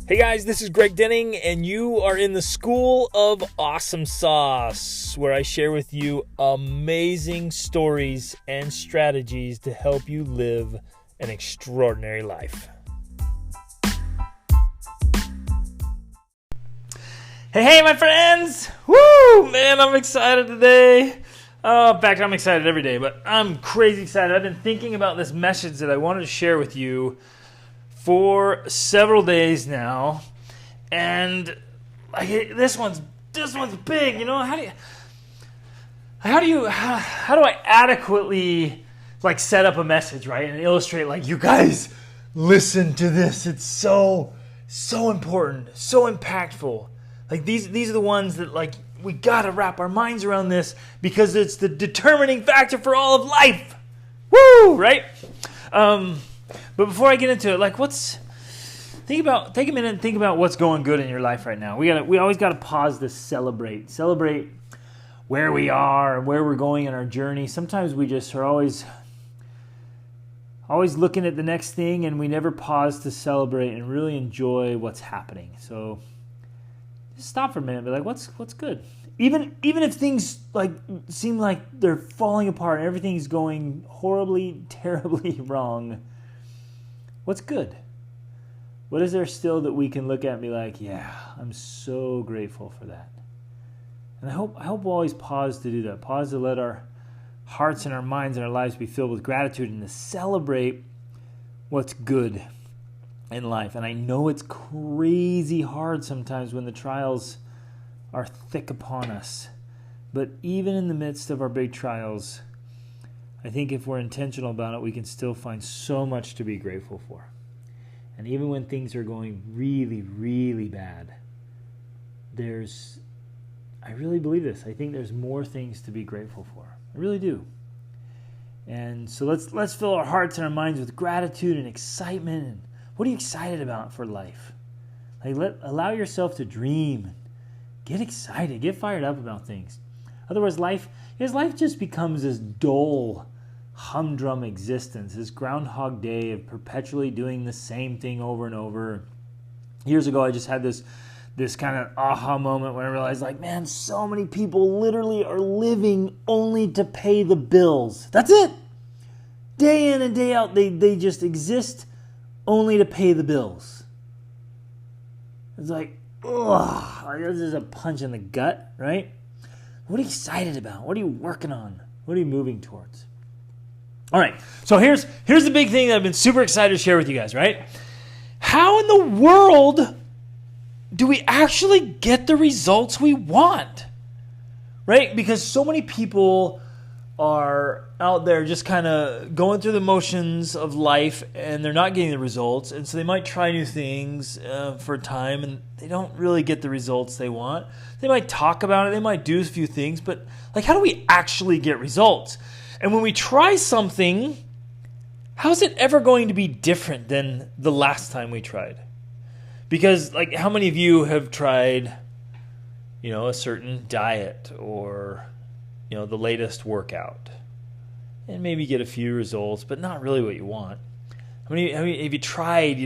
Hey guys, this is Greg Denning, and you are in the School of Awesome Sauce, where I share with you amazing stories and strategies to help you live an extraordinary life. Hey, my friends! Woo! Man, I'm excited today. In fact, I'm excited every day, but I'm crazy excited. I've been thinking about this message that I wanted to share with you for several days now, and this one's big. You know, how do I adequately set up a message, right, and illustrate you guys listen to this? It's so important, so impactful. These are the ones that we gotta wrap our minds around this because it's the determining factor for all of life. Woo! Right? But before I get into it, take a minute and think about what's going good in your life right now. We always got to pause to celebrate where we are and where we're going in our journey. Sometimes we just are always looking at the next thing, and we never pause to celebrate and really enjoy what's happening. So just stop for a minute and be like, what's good? Even if things seem like they're falling apart and everything's going horribly, terribly wrong, what's good? What is there still that we can look at and be like, yeah, I'm so grateful for that? And I hope we'll always pause to do that. Pause to let our hearts and our minds and our lives be filled with gratitude and to celebrate what's good in life. And I know it's crazy hard sometimes when the trials are thick upon us. But even in the midst of our big trials, I think if we're intentional about it, we can still find so much to be grateful for. And even when things are going really, really bad, I really believe this. I think there's more things to be grateful for. I really do. And so let's fill our hearts and our minds with gratitude and excitement. And what are you excited about for life? Allow yourself to dream. Get excited. Get fired up about things. Otherwise, life just becomes this dull, humdrum existence, this Groundhog Day of perpetually doing the same thing over and over. Years ago, I just had this kind of aha moment when I realized, man, so many people literally are living only to pay the bills. That's it. Day in and day out, they just exist only to pay the bills. It's this is a punch in the gut, right? What are you excited about? What are you working on? What are you moving towards? All right, so here's the big thing that I've been super excited to share with you guys, right? How in the world do we actually get the results we want, right? Because so many people are out there just kind of going through the motions of life, and they're not getting the results, and so they might try new things for a time, and they don't really get the results they want. They might talk about it, they might do a few things, but how do we actually get results? And when we try something, how is it ever going to be different than the last time we tried? Because how many of you have tried, a certain diet or, the latest workout and maybe get a few results, but not really what you want? How many have you tried,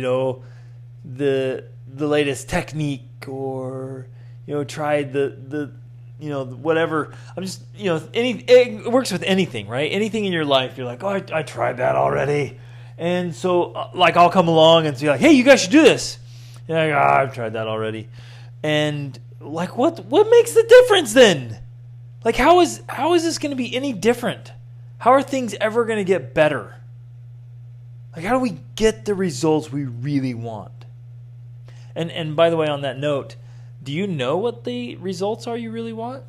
the latest technique or, tried the whatever? I'm just, it works with anything, right? Anything in your life, you're like, oh, I tried that already. And so, I'll come along and say, hey, you guys should do this. And I go, I've tried that already. And, what makes the difference then? How is this going to be any different? How are things ever going to get better? How do we get the results we really want? And by the way, on that note, do you know what the results are you really want?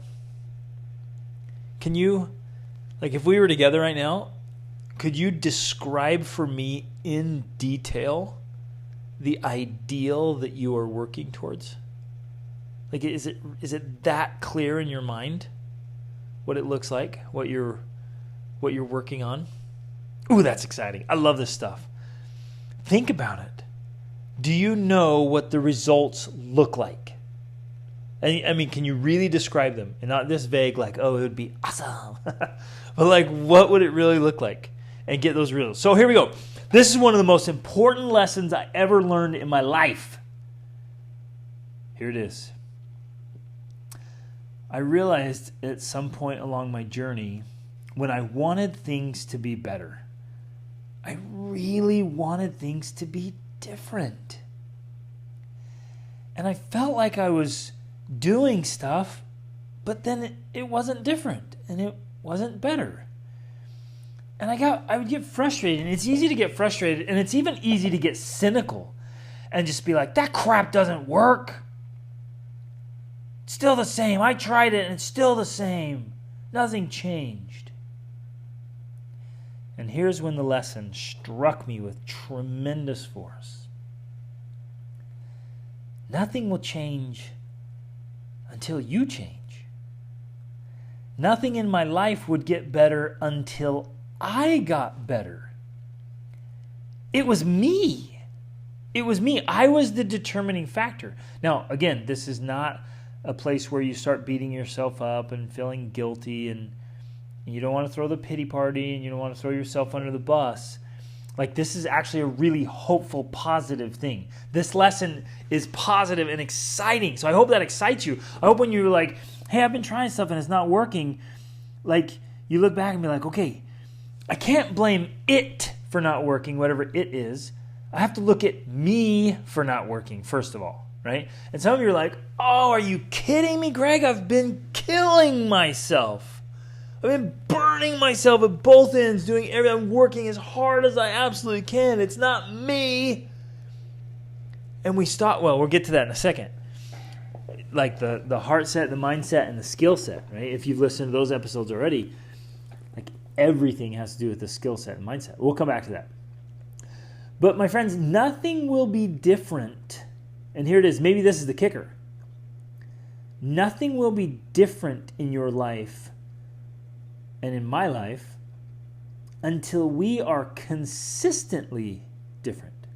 Can you, if we were together right now, could you describe for me in detail the ideal that you are working towards? Is it that clear in your mind what it looks like, what you're working on? Ooh, that's exciting. I love this stuff. Think about it. Do you know what the results look like? I mean, can you really describe them? And not this vague, it would be awesome. But what would it really look like? And get those results. So here we go. This is one of the most important lessons I ever learned in my life. Here it is. I realized at some point along my journey when I wanted things to be better. I really wanted things to be different. And I felt like I was doing stuff, but then it wasn't different and it wasn't better. And I would get frustrated, and it's easy to get frustrated, and it's even easy to get cynical and just be like, that crap doesn't work. It's still the same. I tried it and it's still the same. Nothing changed. And here's when the lesson struck me with tremendous force. Nothing will change until you change. Nothing in my life would get better until I got better. It was me. It was me. I was the determining factor. Now, again, this is not a place where you start beating yourself up and feeling guilty, and you don't want to throw the pity party, and you don't want to throw yourself under the bus. Like, this is actually a really hopeful, positive thing. This lesson is positive and exciting. So I hope that excites you. I hope when you're like, hey, I've been trying stuff and it's not working, like, you look back and be like, okay, I can't blame it for not working, whatever it is. I have to look at me for not working, first of all, right? And some of you are like, oh, are you kidding me, Greg? I've been killing myself. I've been burning myself at both ends, doing everything. I'm working as hard as I absolutely can. It's not me. And we stop. Well, we'll get to that in a second. Like the heart set, the mindset, and the skill set, right? If you've listened to those episodes already, like everything has to do with the skill set and mindset. We'll come back to that. But my friends, nothing will be different. And here it is. Maybe this is the kicker. Nothing will be different in your life and in my life until we are consistently different.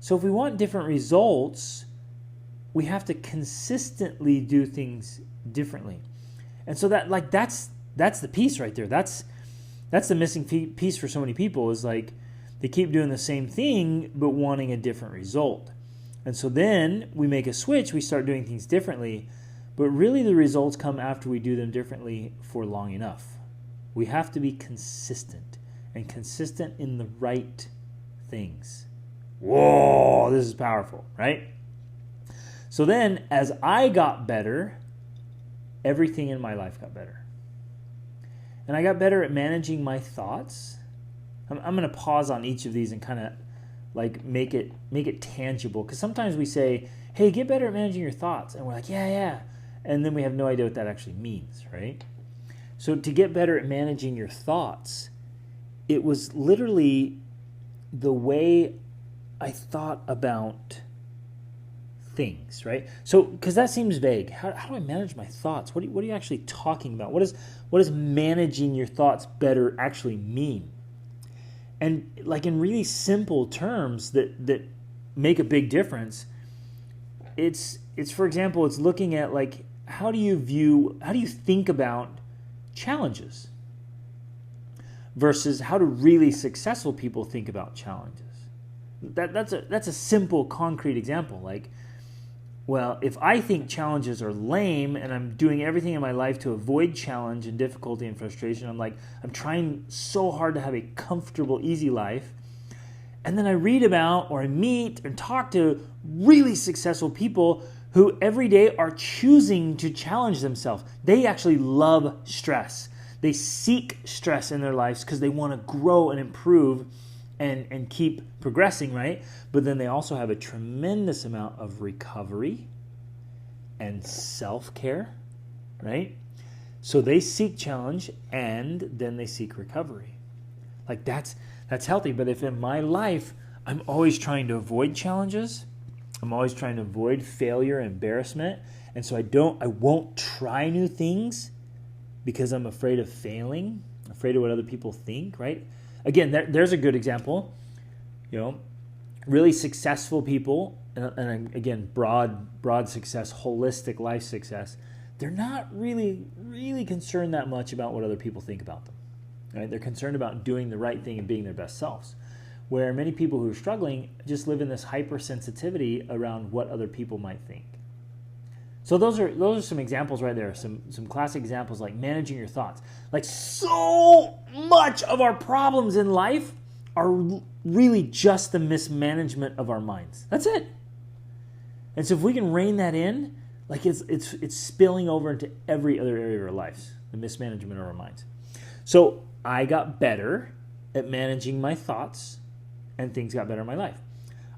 So if we want different results, we have to consistently do things differently. And so that's the piece right there. That's the missing piece for so many people, is like they keep doing the same thing but wanting a different result. And so then we make a switch, we start doing things differently, but really the results come after we do them differently for long enough. We have to be consistent, and consistent in the right things. Whoa, this is powerful, right? So then as I got better, everything in my life got better. And I got better at managing my thoughts. I'm going to pause on each of these and kind of like make it tangible, because sometimes we say, hey, get better at managing your thoughts, and we're like, yeah, and then we have no idea what that actually means, right? So to get better at managing your thoughts, it was literally the way I thought about things, right? So, because that seems vague. How do I manage my thoughts? What are you actually talking about? What does managing your thoughts better actually mean? And like in really simple terms that make a big difference, it's for example, it's looking at like how do you think about challenges versus how do really successful people think about challenges. That's a simple, concrete example. Like, well, if I think challenges are lame and I'm doing everything in my life to avoid challenge and difficulty and frustration, I'm trying so hard to have a comfortable, easy life, and then I read about or I meet and talk to really successful people who every day are choosing to challenge themselves. They actually love stress. They seek stress in their lives because they want to grow and improve and keep progressing, right? But then they also have a tremendous amount of recovery and self-care, right? So they seek challenge and then they seek recovery. Like that's healthy. But if in my life I'm always trying to avoid challenges, I'm always trying to avoid failure, embarrassment, and so I won't try new things because I'm afraid of failing, afraid of what other people think, right? Again, there's a good example. Really successful people, and again, broad success, holistic life success, they're not really concerned that much about what other people think about them. Right? They're concerned about doing the right thing and being their best selves. where many people who are struggling just live in this hypersensitivity around what other people might think. So those are some examples right there, some classic examples like managing your thoughts. Like so much of our problems in life are really just the mismanagement of our minds. That's it. And so if we can rein that in, like it's spilling over into every other area of our lives, the mismanagement of our minds. So I got better at managing my thoughts, and things got better in my life.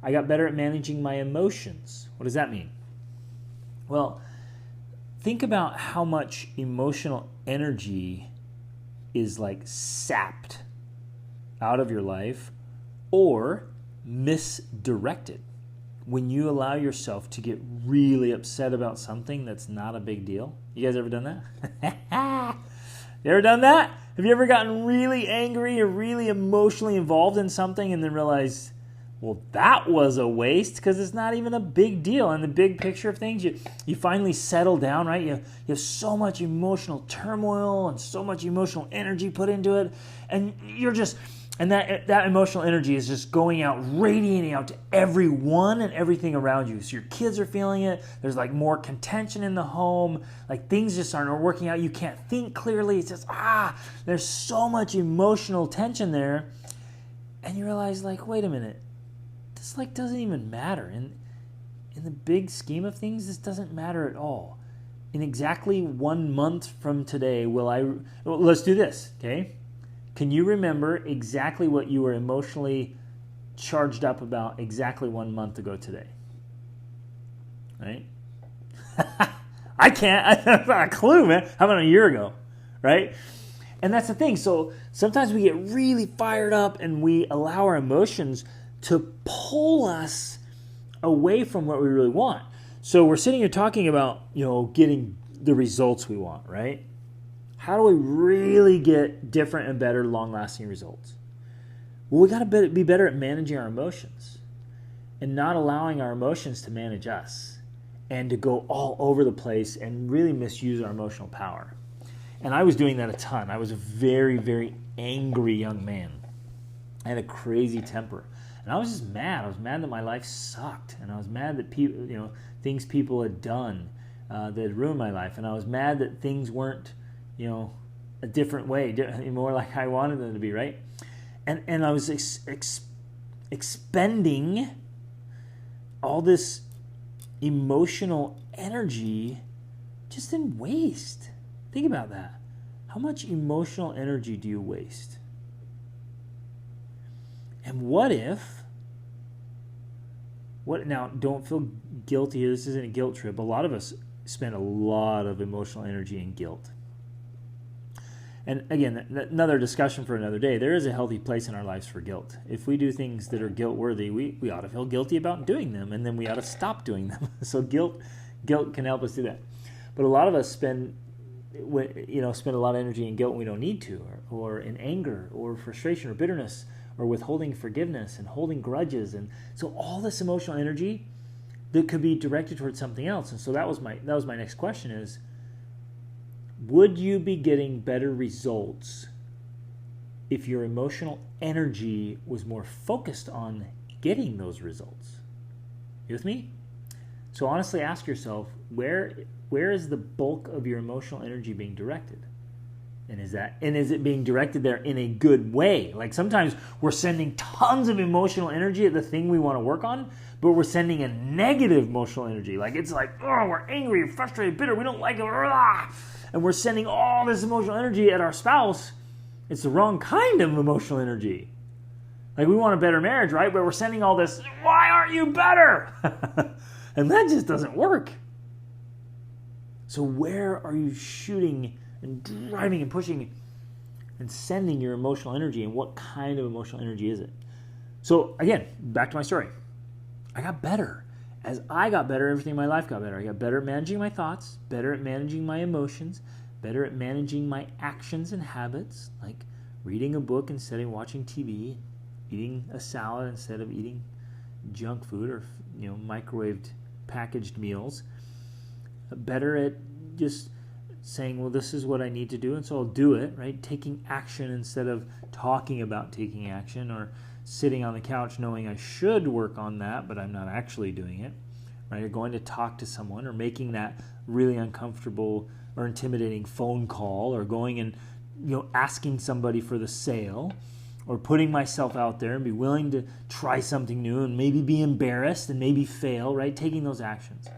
I got better at managing my emotions. What does that mean? Well, think about how much emotional energy is like sapped out of your life or misdirected when you allow yourself to get really upset about something that's not a big deal. You guys ever done that? You ever done that? Have you ever gotten really angry or really emotionally involved in something and then realized, well, that was a waste because it's not even a big deal. In the big picture of things, you finally settle down, right? You have so much emotional turmoil and so much emotional energy put into it, and that emotional energy is just going out, radiating out to everyone and everything around you. So your kids are feeling it. There's like more contention in the home. Like things just aren't working out. You can't think clearly. It's just, there's so much emotional tension there. And you realize like, wait a minute. This like doesn't even matter. In the big scheme of things, this doesn't matter at all. In exactly 1 month from today, let's do this, okay? Can you remember exactly what you were emotionally charged up about exactly 1 month ago today? Right? I can't. I have not a clue, man. How about a year ago? Right? And that's the thing. So sometimes we get really fired up and we allow our emotions to pull us away from what we really want. So we're sitting here talking about, getting the results we want, right? How do we really get different and better, long-lasting results? Well, we got to be better at managing our emotions and not allowing our emotions to manage us and to go all over the place and really misuse our emotional power. And I was doing that a ton. I was a very, very angry young man. I had a crazy temper. And I was just mad. I was mad that my life sucked. And I was mad that people, things people had done that had ruined my life. And I was mad that things weren't, a different way, more like I wanted them to be, right? And I was expending all this emotional energy just in waste. Think about that. How much emotional energy do you waste? And now don't feel guilty here. This isn't a guilt trip. A lot of us spend a lot of emotional energy in guilt. And again, another discussion for another day. There is a healthy place in our lives for guilt. If we do things that are guilt-worthy, we ought to feel guilty about doing them, and then we ought to stop doing them. So guilt can help us do that. But a lot of us spend a lot of energy in guilt when we don't need to, or in anger, or frustration, or bitterness, or withholding forgiveness and holding grudges. And so all this emotional energy that could be directed towards something else. And so that was my next question is, would you be getting better results if your emotional energy was more focused on getting those results? You with me? So honestly ask yourself, where is the bulk of your emotional energy being directed? And is it being directed there in a good way? Like sometimes we're sending tons of emotional energy at the thing we want to work on, but we're sending a negative emotional energy. Like it's like, we're angry, frustrated, bitter, we don't like it, and we're sending all this emotional energy at our spouse. It's the wrong kind of emotional energy. Like we want a better marriage, right? But we're sending all this, why aren't you better? And that just doesn't work. So where are you shooting and driving and pushing and sending your emotional energy, and what kind of emotional energy is it? So again, back to my story. I got better. As I got better, everything in my life got better. I got better at managing my thoughts, better at managing my emotions, better at managing my actions and habits, like reading a book instead of watching TV, eating a salad instead of eating junk food or microwaved packaged meals. Better at just saying, well, this is what I need to do, and so I'll do it, right? Taking action instead of talking about taking action, or sitting on the couch knowing I should work on that, but I'm not actually doing it, right? Or going to talk to someone, or making that really uncomfortable or intimidating phone call, or going and asking somebody for the sale, or putting myself out there and be willing to try something new and maybe be embarrassed and maybe fail, right? Taking those actions.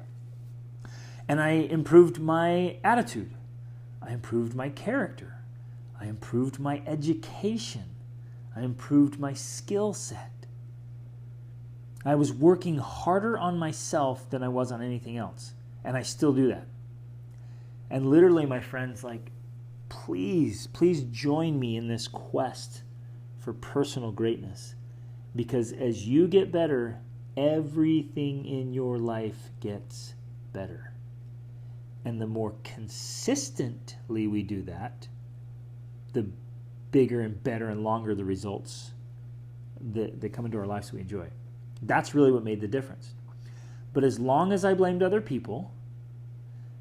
And I improved my attitude. I improved my character. I improved my education. I improved my skill set. I was working harder on myself than I was on anything else. And I still do that. And literally, my friends, please join me in this quest for personal greatness. Because as you get better, everything in your life gets better. And the more consistently we do that, the bigger and better and longer the results that come into our lives we enjoy. That's really what made the difference. But as long as I blamed other people,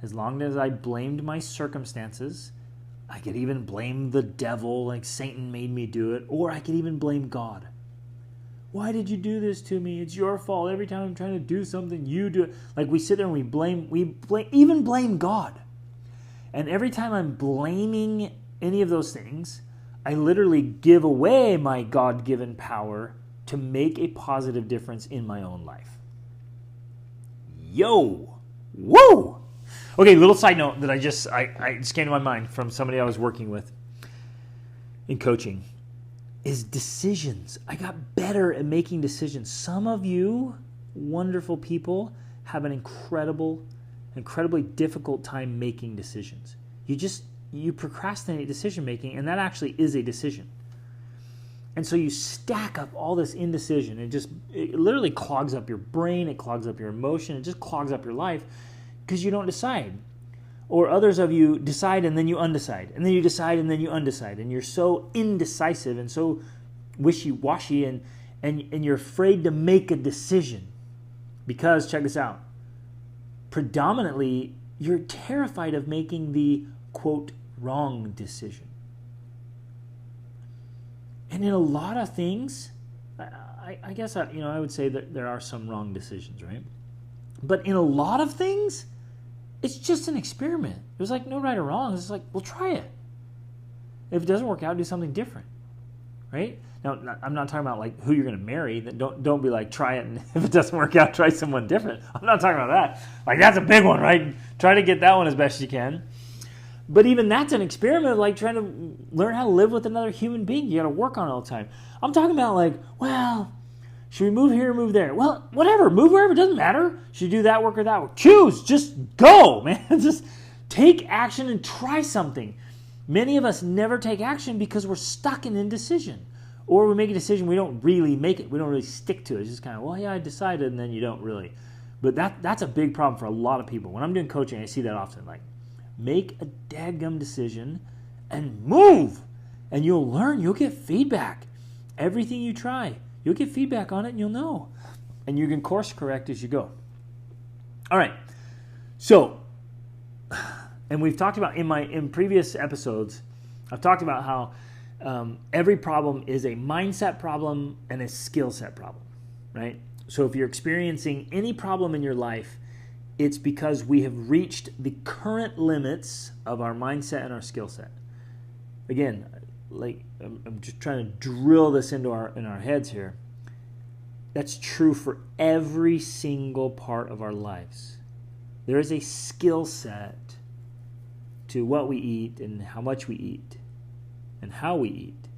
as long as I blamed my circumstances, I could even blame the devil, like Satan made me do it, or I could even blame God. Why did you do this to me? It's your fault. Every time I'm trying to do something, you do it. Like we sit there and we even blame God. And every time I'm blaming any of those things, I literally give away my God-given power to make a positive difference in my own life. Yo! Woo! Okay, little side note that I just came to my mind from somebody I was working with in coaching is decisions. I got better at making decisions. Some of you wonderful people have an incredibly difficult time making decisions. You procrastinate decision making, and that actually is a decision. And so you stack up all this indecision. It literally clogs up your brain, it clogs up your emotion, it just clogs up your life because you don't decide. Or others of you decide and then you undecide. And then you decide and then you undecide. And you're so indecisive and so wishy-washy and you're afraid to make a decision. Because, check this out, predominantly you're terrified of making the, quote, wrong decision. And in a lot of things, I guess I would say that there are some wrong decisions, right? But in a lot of things, it's just an experiment. There's no right or wrong. It's well, try it. If it doesn't work out, do something different, right? Now, I'm not talking about who you're going to marry. Don't be try it, and if it doesn't work out, try someone different. I'm not talking about that. That's a big one, right? Try to get that one as best you can. But even that's an experiment of trying to learn how to live with another human being. You got to work on it all the time. I'm talking about should we move here or move there? Well, whatever. Move wherever. It doesn't matter. Should you do that work or that work? Choose. Just go, man. Just take action and try something. Many of us never take action because we're stuck in indecision. Or we make a decision, we don't really make it. We don't really stick to it. It's just kind of, I decided, and then you don't really. But that's a big problem for a lot of people. When I'm doing coaching, I see that often. Make a dadgum decision and move. And you'll learn. You'll get feedback. Everything you try, you'll get feedback on it and you'll know. And you can course correct as you go. All right. So, and we've talked about in previous episodes, I've talked about how every problem is a mindset problem and a skill set problem, right? So if you're experiencing any problem in your life, it's because we have reached the current limits of our mindset and our skill set. Again, I'm just trying to drill this in our heads here. That's true for every single part of our lives. There is a skill set to what we eat and how much we eat and how we eat.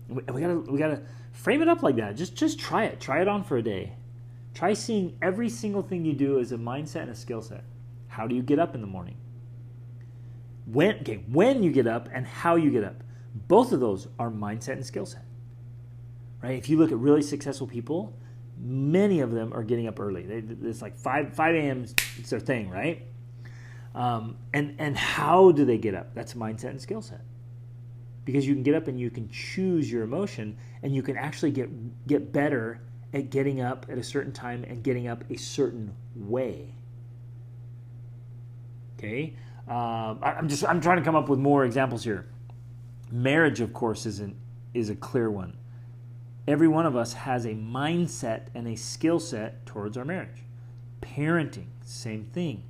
We gotta frame it up like that. Just try it. Try it on for a day. Try seeing every single thing you do as a mindset and a skill set. How do you get up in the morning? When you get up and how you get up. Both of those are mindset and skill set. Right? If you look at really successful people, many of them are getting up early. It's 5 a.m. It's their thing, right? And how do they get up? That's mindset and skill set. Because you can get up and you can choose your emotion, and you can actually get better at getting up at a certain time and getting up a certain way. Okay? I'm trying to come up with more examples here. Marriage, of course, is a clear one. Every one of us has a mindset and a skill set towards our marriage. Parenting, same thing.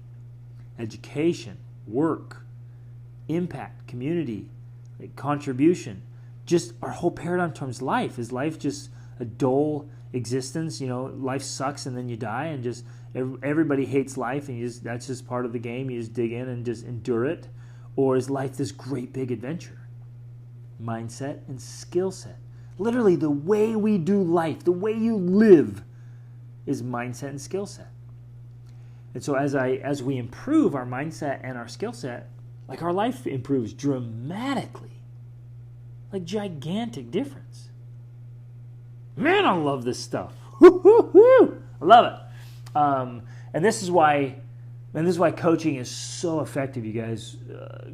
Education, work, impact, community, contribution. Just our whole paradigm towards life. Is life just a dull existence? Life sucks and then you die, and just everybody hates life, and that's just part of the game. You just dig in and just endure it. Or is life this great big adventure? Mindset and skill set. Literally, the way we do life, the way you live, is mindset and skill set. And so as we improve our mindset and our skill set, our life improves dramatically. Gigantic difference. Man, I love this stuff. Woo-hoo-hoo! I love it. And this is why coaching is so effective, you guys,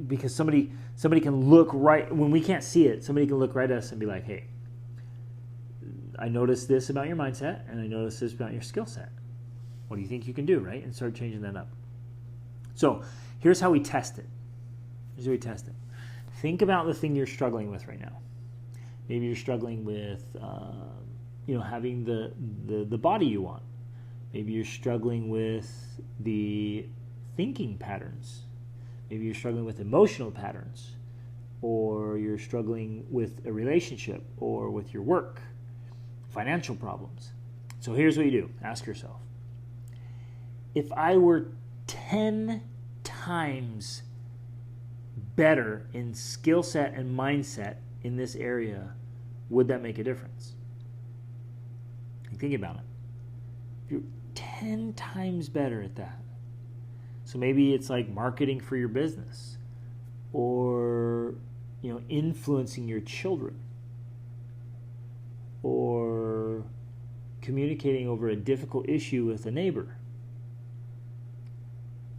because somebody can look right, when we can't see it, somebody can look right at us and be like, hey, I noticed this about your mindset, and I noticed this about your skill set. What do you think you can do, right? And start changing that up. So here's how we test it. Think about the thing you're struggling with right now. Maybe you're struggling with, having the body you want. Maybe you're struggling with the thinking patterns. Maybe you're struggling with emotional patterns, or you're struggling with a relationship, or with your work, financial problems. So here's what you do. Ask yourself, if I were 10 times better in skill set and mindset in this area, would that make a difference? Think about it. If you're 10 times better at that. So maybe it's like marketing for your business, or influencing your children, or communicating over a difficult issue with a neighbor.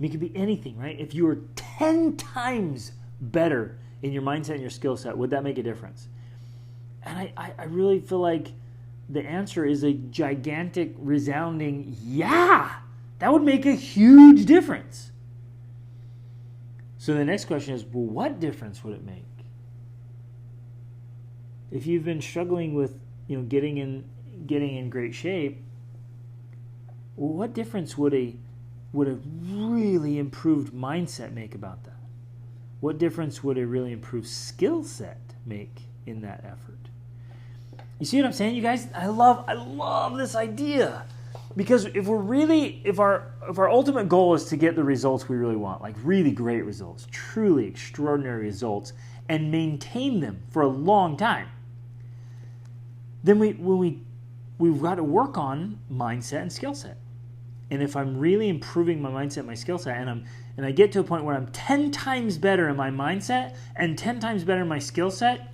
It could be anything, right? If you were 10 times better in your mindset and your skill set, would that make a difference? And I really feel like the answer is a gigantic, resounding, yeah! That would make a huge difference. So the next question is, well, what difference would it make? If you've been struggling with, getting in great shape, well, what difference would a really improved mindset make about that? What difference would a really improved skill set make in that effort? You see what I'm saying, you guys? I love this idea. Because if our ultimate goal is to get the results we really want, like really great results, truly extraordinary results, and maintain them for a long time, then we've got to work on mindset and skill set. And if I'm really improving my mindset, my skill set, and I get to a point where I'm 10 times better in my mindset and 10 times better in my skill set,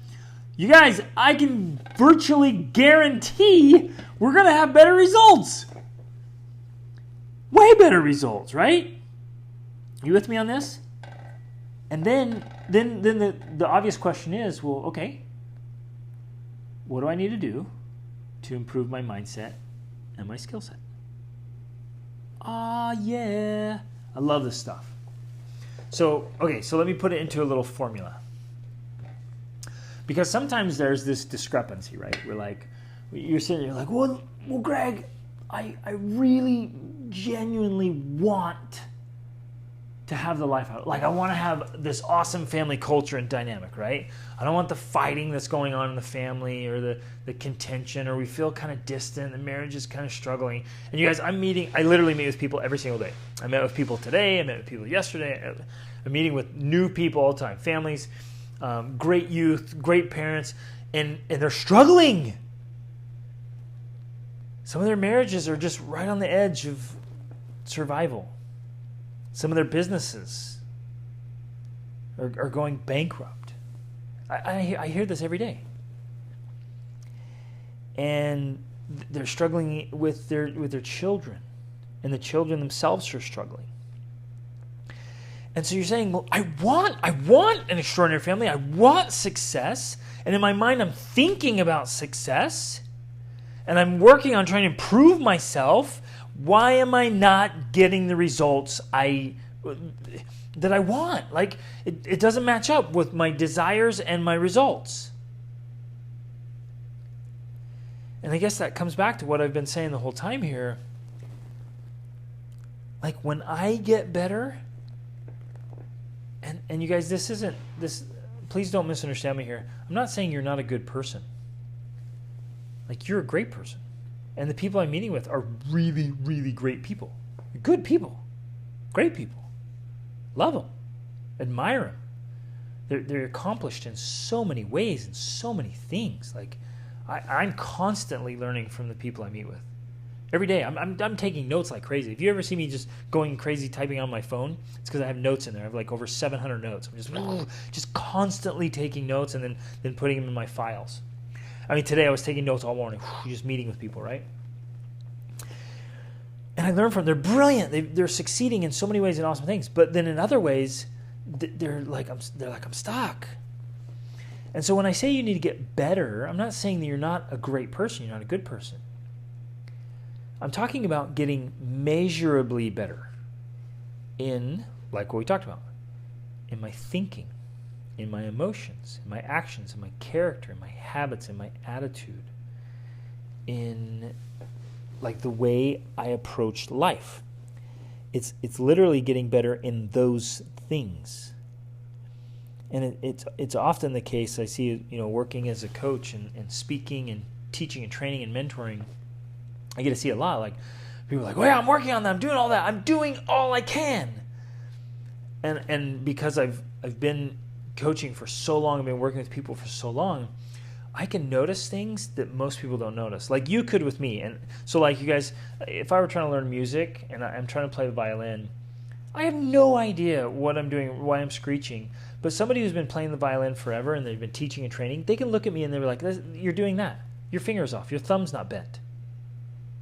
you guys, I can virtually guarantee we're going to have better results. Way better results, right? You with me on this? And then the obvious question is, well, okay, what do I need to do to improve my mindset and my skill set? Yeah. I love this stuff. So let me put it into a little formula. Because sometimes there's this discrepancy, right? You're sitting there, you're like, well, Greg, I really genuinely want to have the life out. I want to have this awesome family culture and dynamic, right? I don't want the fighting that's going on in the family, or the contention, or we feel kind of distant, the marriage is kind of struggling. And you guys, I literally meet with people every single day. I met with people today, I met with people yesterday, I'm meeting with new people all the time, families, great youth, great parents, and they're struggling. Some of their marriages are just right on the edge of survival. Some of their businesses are going bankrupt. I hear this every day. And they're struggling with their children. And the children themselves are struggling. And so you're saying, well, I want an extraordinary family. I want success. And in my mind, I'm thinking about success. And I'm working on trying to improve myself. Why am I not getting the results that I want. Like, it doesn't match up with my desires and my results. And I guess that comes back to what I've been saying the whole time here. Like, when I get better, and you guys, please don't misunderstand me here. I'm not saying you're not a good person. Like, you're a great person. And the people I'm meeting with are really, really great people. Good people. Great people. Love them. Admire them. They're accomplished in so many ways and so many things. Like, I'm constantly learning from the people I meet with. Every day, I'm taking notes like crazy. If you ever see me just going crazy typing on my phone, it's because I have notes in there. I have like over 700 notes. I'm just constantly taking notes and then putting them in my files. I mean, today I was taking notes all morning, just meeting with people, right? And I learn from them. They're brilliant. They're succeeding in so many ways and awesome things. But then in other ways, they're like I'm stuck. And so when I say you need to get better, I'm not saying that you're not a great person, you're not a good person. I'm talking about getting measurably better in, like what we talked about, in my thinking, in my emotions, in my actions, in my character, in my habits, in my attitude, in like the way I approach life. It's literally getting better in those things. And it's often the case, I see, working as a coach and speaking and teaching and training and mentoring, I get to see a lot. Like, people are like, well, yeah, I'm working on that. I'm doing all that. I'm doing all I can. And because I've been coaching for so long, I've been working with people for so long, I can notice things that most people don't notice. Like you could with me. And so like you guys, if I were trying to learn music and I'm trying to play the violin, I have no idea what I'm doing, why I'm screeching. But somebody who's been playing the violin forever and they've been teaching and training, they can look at me and they're like, you're doing that. Your finger's off. Your thumb's not bent.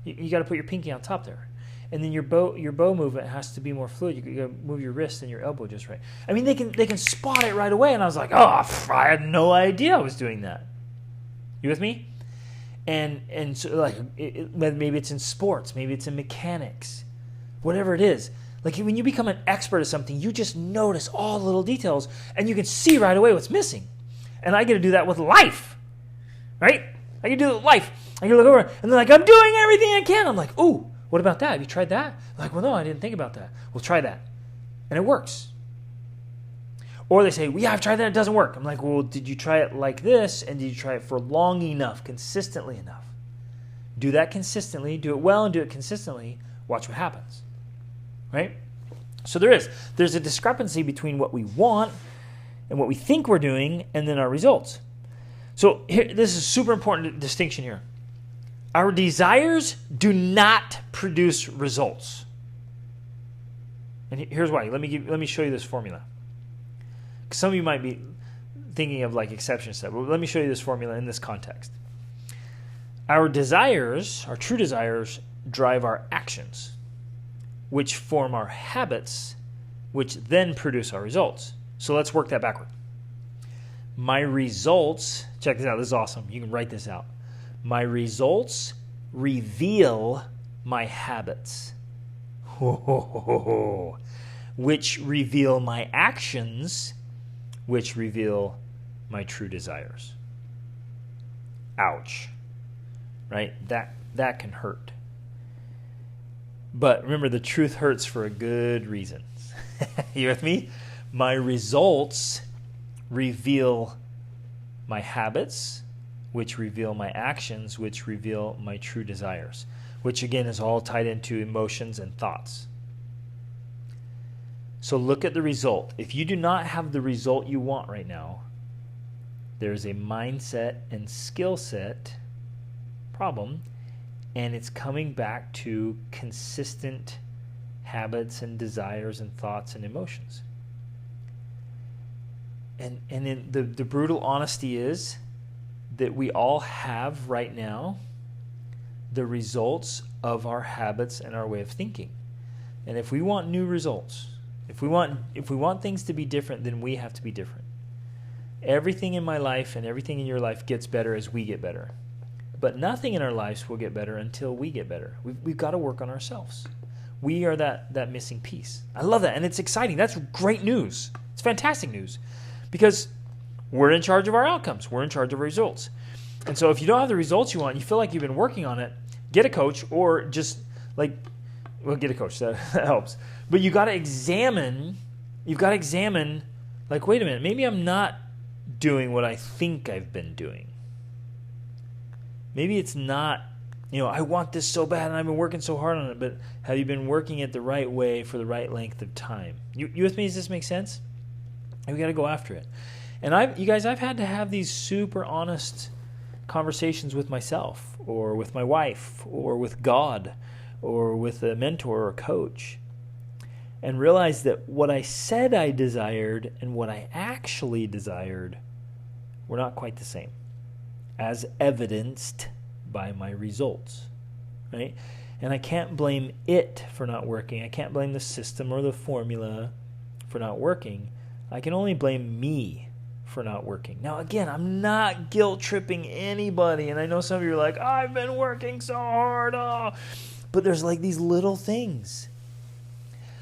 You got to put your pinky on top there. And then your bow movement has to be more fluid. You got to move your wrist and your elbow just right. I mean, they can spot it right away. And I was like, I had no idea I was doing that. You with me? And so like maybe it's in sports, maybe it's in mechanics, whatever it is. Like when you become an expert at something, you just notice all the little details and you can see right away what's missing. And I get to do that with life, right? I can do it with life. I can look over and they're like, I'm doing everything I can. I'm like, ooh, what about that? Have you tried that? They're like, well, no, I didn't think about that. Well, try that. And it works. Or they say, well, yeah, I've tried that. It doesn't work. I'm like, well, did you try it like this? And did you try it for long enough, consistently enough? Do that consistently. Do it well and do it consistently. Watch what happens. Right? So there's a discrepancy between what we want and what we think we're doing and then our results. So this is a super important distinction here. Our desires do not produce results. And here's why. Let me show you this formula. Some of you might be thinking of like exception set. Well, let me show you this formula in this context. Our desires, our true desires, drive our actions, which form our habits, which then produce our results. So let's work that backward. My results, check this out, this is awesome. You can write this out. My results reveal my habits, which reveal my actions, which reveal my true desires. Ouch. Right? That can hurt. But remember, the truth hurts for a good reason. You with me? My results reveal my habits, which reveal my actions, which reveal my true desires, which again is all tied into emotions and thoughts. So look at the result. If you do not have the result you want right now, there's a mindset and skill set problem, and it's coming back to consistent habits and desires and thoughts and emotions. And then the brutal honesty is that we all have right now the results of our habits and our way of thinking. And if we want new results, if we want things to be different, then we have to be different. Everything in my life and everything in your life gets better as we get better. But nothing in our lives will get better until we get better. We've got to work on ourselves. We are that missing piece. I love that, and it's exciting. That's great news. It's fantastic news because we're in charge of our outcomes. We're in charge of our results. And so if you don't have the results you want, you feel like you've been working on it, get a coach, or just get a coach. That helps. But you've got to examine, like, wait a minute, maybe I'm not doing what I think I've been doing. Maybe it's not, I want this so bad and I've been working so hard on it, but have you been working it the right way for the right length of time? You with me? Does this make sense? And we got to go after it. And I've had to have these super honest conversations with myself or with my wife or with God or with a mentor or a coach, and realize that what I said I desired and what I actually desired were not quite the same, as evidenced by my results, right? And I can't blame it for not working. I can't blame the system or the formula for not working. I can only blame me for not working. Now, again, I'm not guilt-tripping anybody, and I know some of you are like, I've been working so hard, but there's like these little things.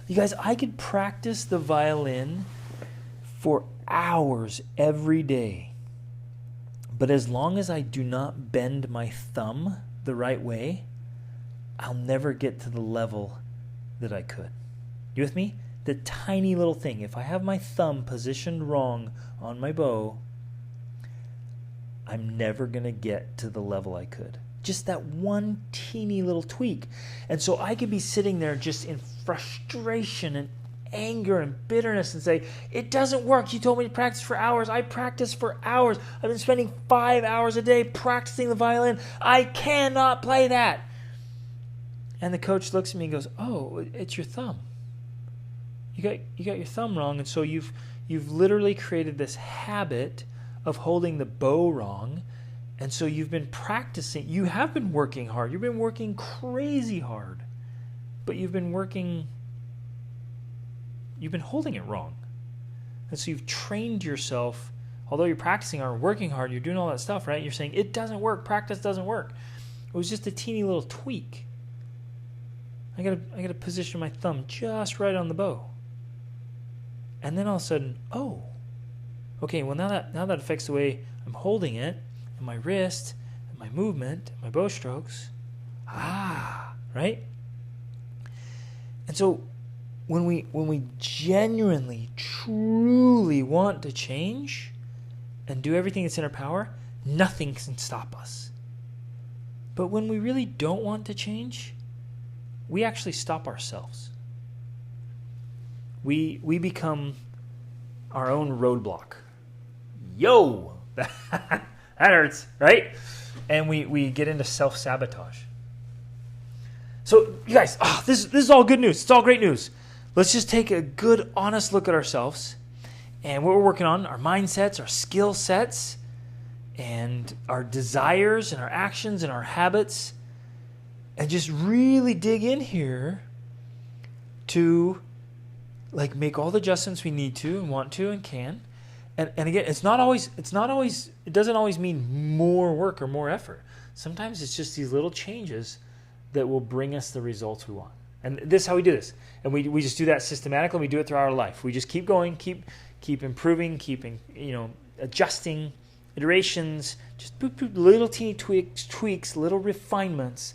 You guys, I could practice the violin for hours every day, but as long as I do not bend my thumb the right way, I'll never get to the level that I could. You with me? The tiny little thing. If I have my thumb positioned wrong on my bow, I'm never going to get to the level I could. Just that one teeny little tweak. And so I could be sitting there just in frustration and anger and bitterness and say, it doesn't work. You told me to practice for hours. I practiced for hours. I've been spending 5 hours a day practicing the violin. I cannot play that. And the coach looks at me and goes, oh, it's your thumb. You got your thumb wrong, and so you've literally created this habit of holding the bow wrong, and so you've been practicing. You have been working hard. You've been working crazy hard, but you've been holding it wrong. And so you've trained yourself, although you're practicing hard, working hard, you're doing all that stuff, right? You're saying, it doesn't work, practice doesn't work. It was just a teeny little tweak. I gotta position my thumb just right on the bow. And then all of a sudden, okay, well now that affects the way I'm holding it, and my wrist, and my movement, and my bow strokes. Right? And so when we genuinely, truly want to change and do everything that's in our power, nothing can stop us. But when we really don't want to change, we actually stop ourselves. We become our own roadblock. Yo! That hurts, right? And we get into self-sabotage. So, you guys, this is all good news. It's all great news. Let's just take a good, honest look at ourselves and what we're working on, our mindsets, our skill sets, and our desires and our actions and our habits, and just really dig in here to make all the adjustments we need to and want to and can. And again, it doesn't always mean more work or more effort. Sometimes it's just these little changes that will bring us the results we want. And this is how we do this. And we just do that systematically. We do it through our life. We just keep going, keep improving, adjusting, iterations, just little teeny tweaks, little refinements,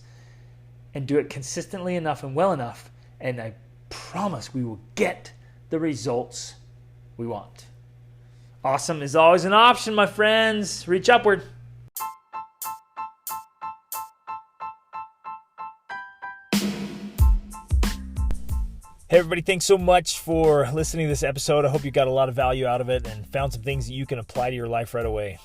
and do it consistently enough and well enough. And I promise we will get the results we want. Awesome is always an option, my friends. Reach upward. Hey everybody, thanks so much for listening to this episode. I hope you got a lot of value out of it and found some things that you can apply to your life right away.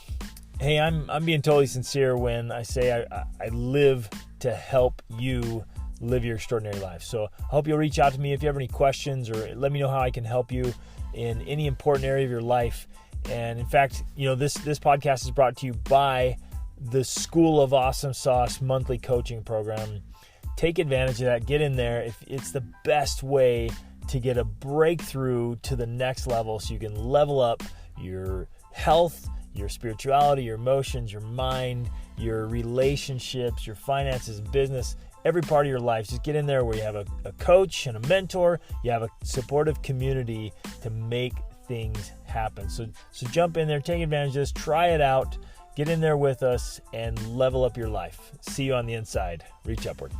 Hey, I'm being totally sincere when I say I live to help you live your extraordinary life. So I hope you'll reach out to me if you have any questions, or let me know how I can help you in any important area of your life. And in fact, this podcast is brought to you by the School of Awesome Sauce monthly coaching program. Take advantage of that. Get in there. It's the best way to get a breakthrough to the next level so you can level up your health, your spirituality, your emotions, your mind, your relationships, your finances, business, every part of your life. Just get in there where you have a coach and a mentor, you have a supportive community to make things happen. So jump in there, take advantage of this, try it out, get in there with us, and level up your life. See you on the inside. Reach upward.